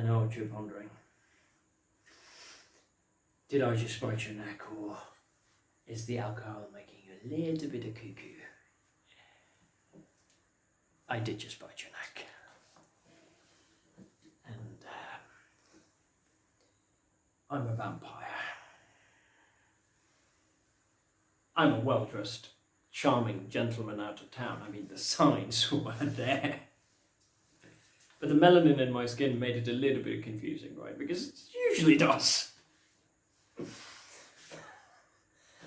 I know what you're pondering. Did I just bite your neck, or is the alcohol making you a little bit of cuckoo? I did just bite your neck. And I'm a vampire. I'm a well-dressed, charming gentleman out of town. I mean, the signs were there. But the melanin in my skin made it a little bit confusing, right? Because it usually does.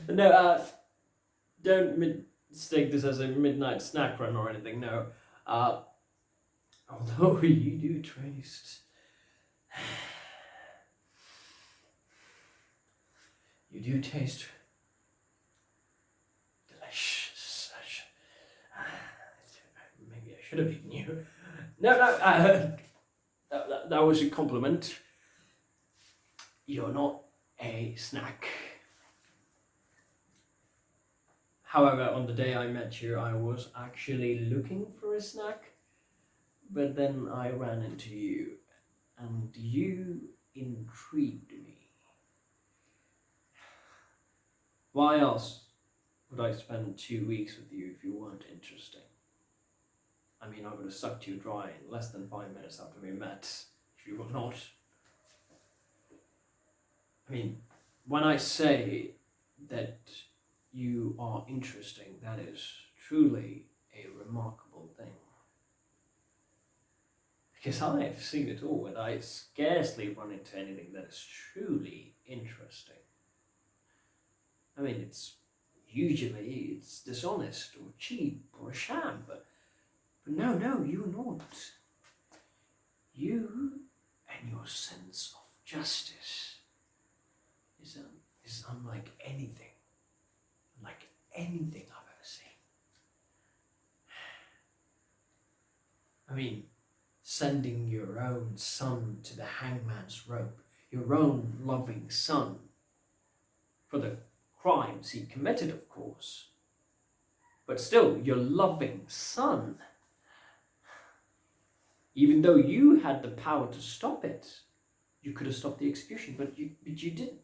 No, don't mistake this as a midnight snack run or anything, no. Although you do taste... You do taste... delicious. Maybe I should have eaten you. No, that was a compliment. You're not a snack. However, on the day I met you, I was actually looking for a snack, but then I ran into you, and you intrigued me. Why else would I spend 2 weeks with you if you weren't interesting? I mean, I would have sucked you dry in less than 5 minutes after we met, if you were not. I mean, when I say that you are interesting, that is truly a remarkable thing. Because I have seen it all, and I scarcely run into anything that is truly interesting. I mean, it's dishonest or cheap or a sham, but no, you're not. You and your sense of justice is unlike anything I've ever seen. I mean, sending your own son to the hangman's rope, your own loving son, for the crimes he committed, of course, but still your loving son. Even though you had the power to stop it, you could have stopped the execution, but you didn't,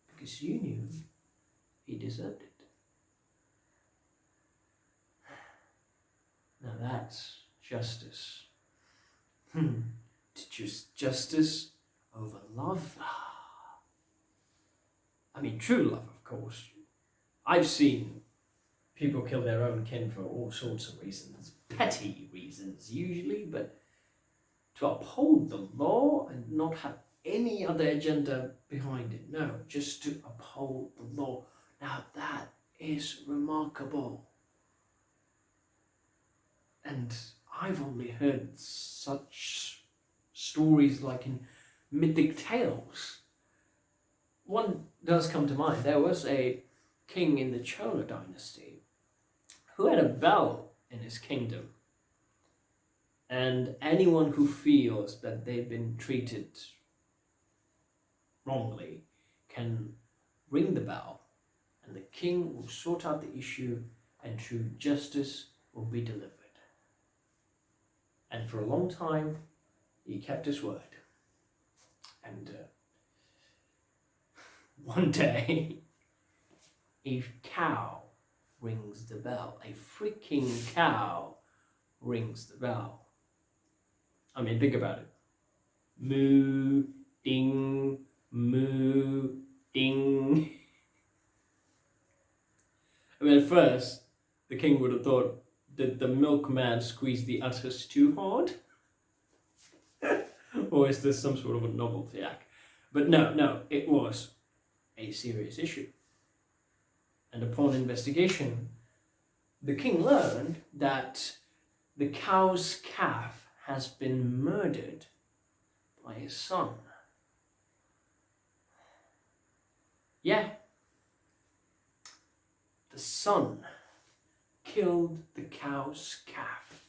because you knew he deserved it. Now that's justice. To choose justice over love. I mean, true love, of course. I've seen people kill their own kin for all sorts of reasons. Petty reasons, usually, but to uphold the law and not have any other agenda behind it. No, just to uphold the law. Now that is remarkable. And I've only heard such stories like in mythic tales. One does come to mind. There was a king in the Chola dynasty who had a bell in his kingdom. And anyone who feels that they've been treated wrongly can ring the bell, and the king will sort out the issue, and true justice will be delivered. And for a long time, he kept his word. And one day, a cow rings the bell. A freaking cow rings the bell. I mean, think about it. Moo, ding, moo, ding. I mean, at first, the king would have thought, did the milkman squeeze the udders too hard? Or is this some sort of a novelty act? But no, it was a serious issue. And upon investigation, the king learned that the cow's calf has been murdered by his son. Yeah, the son killed the cow's calf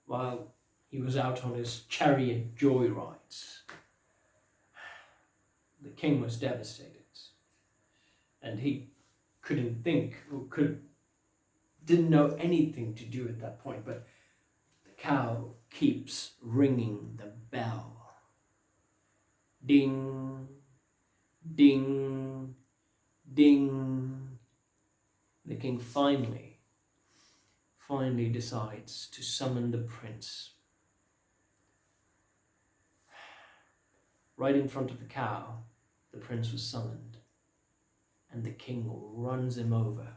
while he was out on his chariot joyrides. The king was devastated, and he couldn't think, or didn't know anything to do at that point, but the cow keeps ringing the bell. Ding, ding, ding. The king finally decides to summon the prince. Right in front of the cow, the prince was summoned, and the king runs him over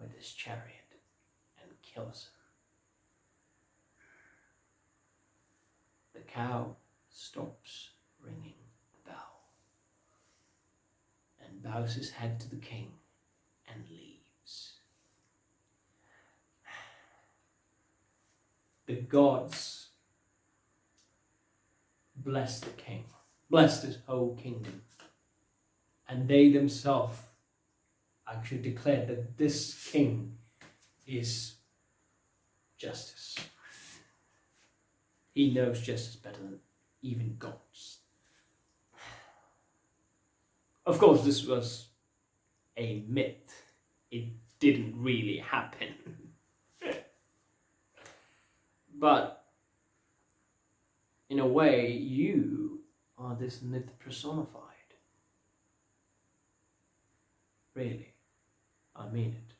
with his chariot and kills him. The cow stops ringing the bell and bows his head to the king and leaves. The gods blessed the king, blessed his whole kingdom, and they themselves actually declared that this king is justice. He knows justice better than even gods. Of course, this was a myth. It didn't really happen. But in a way, you are this myth personified. Really, I mean it.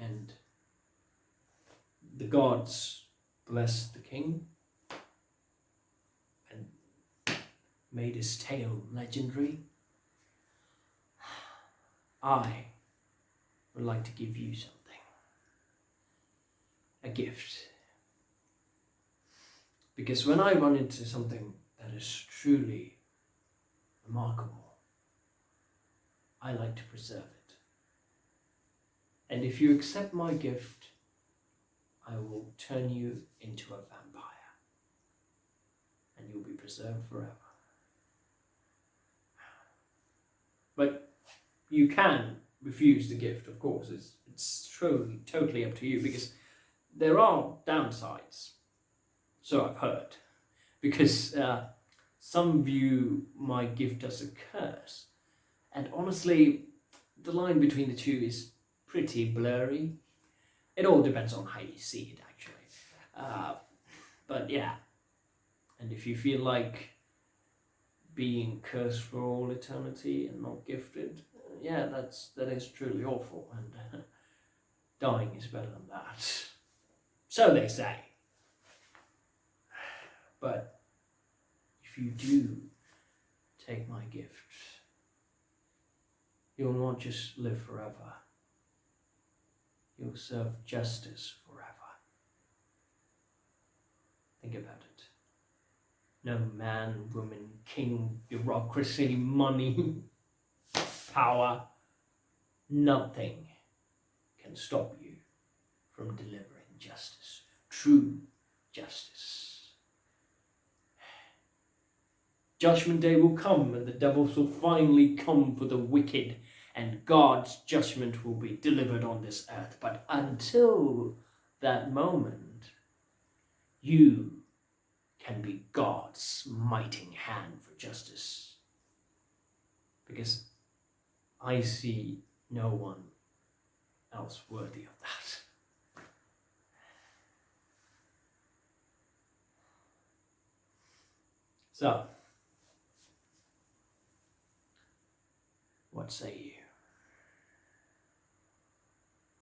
And the gods blessed the king and made his tale legendary. I would like to give you something. A gift. Because when I run into something that is truly remarkable, I like to preserve it. And if you accept my gift, I will turn you into a vampire. And you'll be preserved forever. But you can refuse the gift, of course. It's truly, totally up to you, because there are downsides. So I've heard. Because some view my gift as a curse. And honestly, the line between the two is pretty blurry. It all depends on how you see it, actually. But yeah. And if you feel like being cursed for all eternity and not gifted, yeah, that is truly awful. And dying is better than that. So they say. But if you do take my gift, you'll not just live forever. You'll serve justice forever. Think about it. No man, woman, king, bureaucracy, money, power, nothing can stop you from delivering justice. True justice. Judgment day will come, and the devils will finally come for the wicked, and God's judgment will be delivered on this earth. But until that moment, you can be God's mighty hand for justice. Because I see no one else worthy of that. So, what say you?